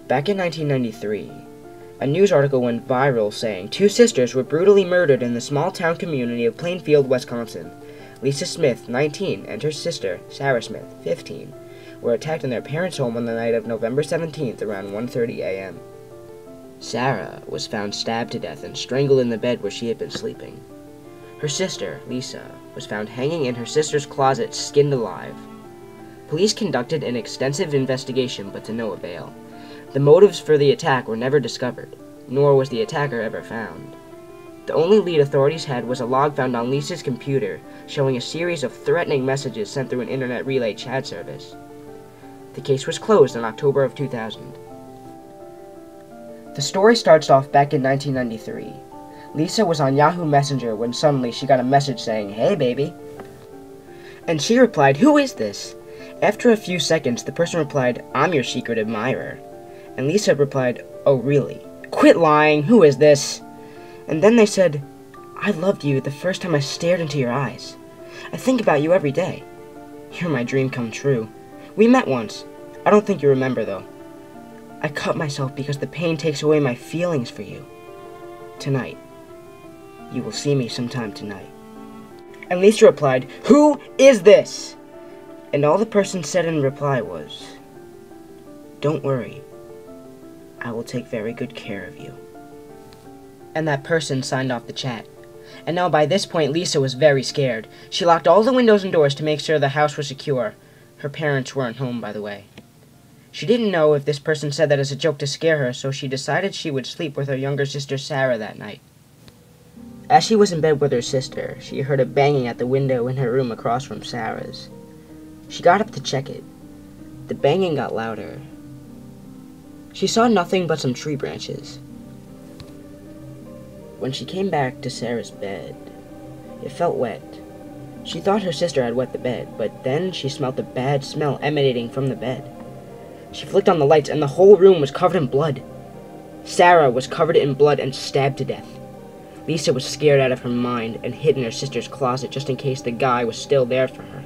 Back in 1993, a news article went viral saying 2 sisters were brutally murdered in the small town community of Plainfield, Wisconsin. Lisa Smith, 19, and her sister, Sarah Smith, 15, were attacked in their parents' home on the night of November 17th around 1:30 a.m. Sarah was found stabbed to death and strangled in the bed where she had been sleeping. Her sister, Lisa, was found hanging in her sister's closet, skinned alive. Police conducted an extensive investigation, but to no avail. The motives for the attack were never discovered, nor was the attacker ever found. The only lead authorities had was a log found on Lisa's computer, showing a series of threatening messages sent through an internet relay chat service. The case was closed in October of 2000. The story starts off back in 1993. Lisa was on Yahoo Messenger when suddenly she got a message saying, "Hey, baby." And she replied, "Who is this?" After a few seconds, the person replied, "I'm your secret admirer." And Lisa replied, "Oh, really? Quit lying. Who is this?" And then they said, "I loved you the first time I stared into your eyes. I think about you every day. You're my dream come true. We met once. I don't think you remember, though. I cut myself because the pain takes away my feelings for you. Tonight. You will see me sometime tonight." And Lisa replied, "Who is this?" And all the person said in reply was, "Don't worry. I will take very good care of you." And that person signed off the chat. And now by this point, Lisa was very scared. She locked all the windows and doors to make sure the house was secure. Her parents weren't home, by the way. She didn't know if this person said that as a joke to scare her, so she decided she would sleep with her younger sister Sarah that night. As she was in bed with her sister, she heard a banging at the window in her room across from Sarah's. She got up to check it. The banging got louder. She saw nothing but some tree branches. When she came back to Sarah's bed, it felt wet. She thought her sister had wet the bed, but then she smelled a bad smell emanating from the bed. She flicked on the lights, and the whole room was covered in blood. Sarah was covered in blood and stabbed to death. Lisa was scared out of her mind and hid in her sister's closet just in case the guy was still there for her.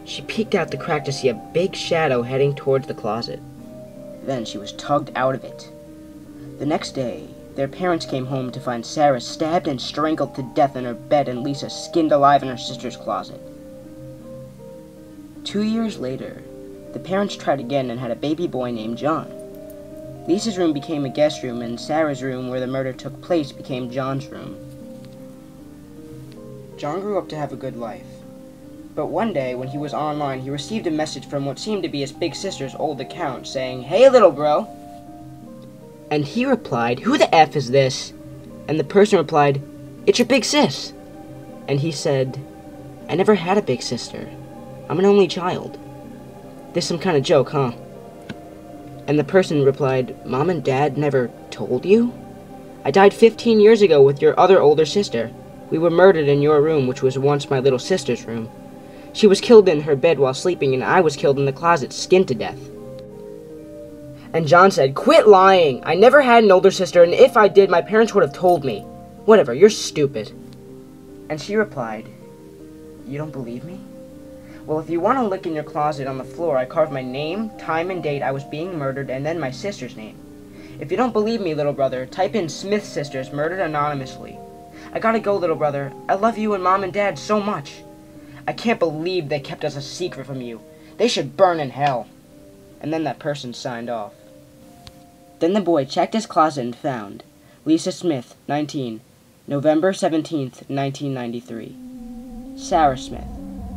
She peeked out the crack to see a big shadow heading towards the closet. Then she was tugged out of it. The next day, their parents came home to find Sarah stabbed and strangled to death in her bed and Lisa skinned alive in her sister's closet. 2 years later, the parents tried again and had a baby boy named John. Lisa's room became a guest room, and Sarah's room, where the murder took place, became John's room. John grew up to have a good life. But one day, when he was online, he received a message from what seemed to be his big sister's old account, saying, "Hey, little bro." And he replied, "Who the F is this?" And the person replied, "It's your big sis." And he said, "I never had a big sister. I'm an only child. This some kind of joke, huh?" And the person replied, "Mom and Dad never told you? I died 15 years ago with your other older sister. We were murdered in your room, which was once my little sister's room. She was killed in her bed while sleeping, and I was killed in the closet, skinned to death." And John said, "Quit lying. I never had an older sister, and if I did, my parents would have told me. Whatever, you're stupid." And she replied, "You don't believe me? Well, if you want to look in your closet on the floor, I carved my name, time and date I was being murdered, and then my sister's name. If you don't believe me, little brother, type in Smith Sisters Murdered Anonymously. I gotta go, little brother. I love you and Mom and Dad so much. I can't believe they kept us a secret from you. They should burn in hell." And then that person signed off. Then the boy checked his closet and found Lisa Smith, 19, November 17th, 1993. Sarah Smith,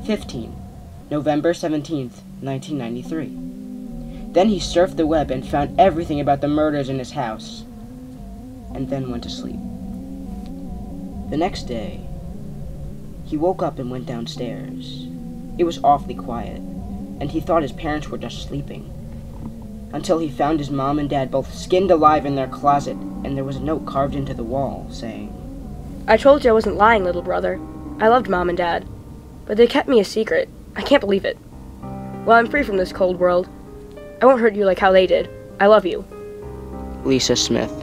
15, November 17th, 1993. Then he surfed the web and found everything about the murders in his house, and then went to sleep. The next day, he woke up and went downstairs. It was awfully quiet, and he thought his parents were just sleeping, until he found his mom and dad both skinned alive in their closet, and there was a note carved into the wall saying, "I told you I wasn't lying, little brother. I loved Mom and Dad, but they kept me a secret. I can't believe it. Well, I'm free from this cold world. I won't hurt you like how they did. I love you." Lisa Smith.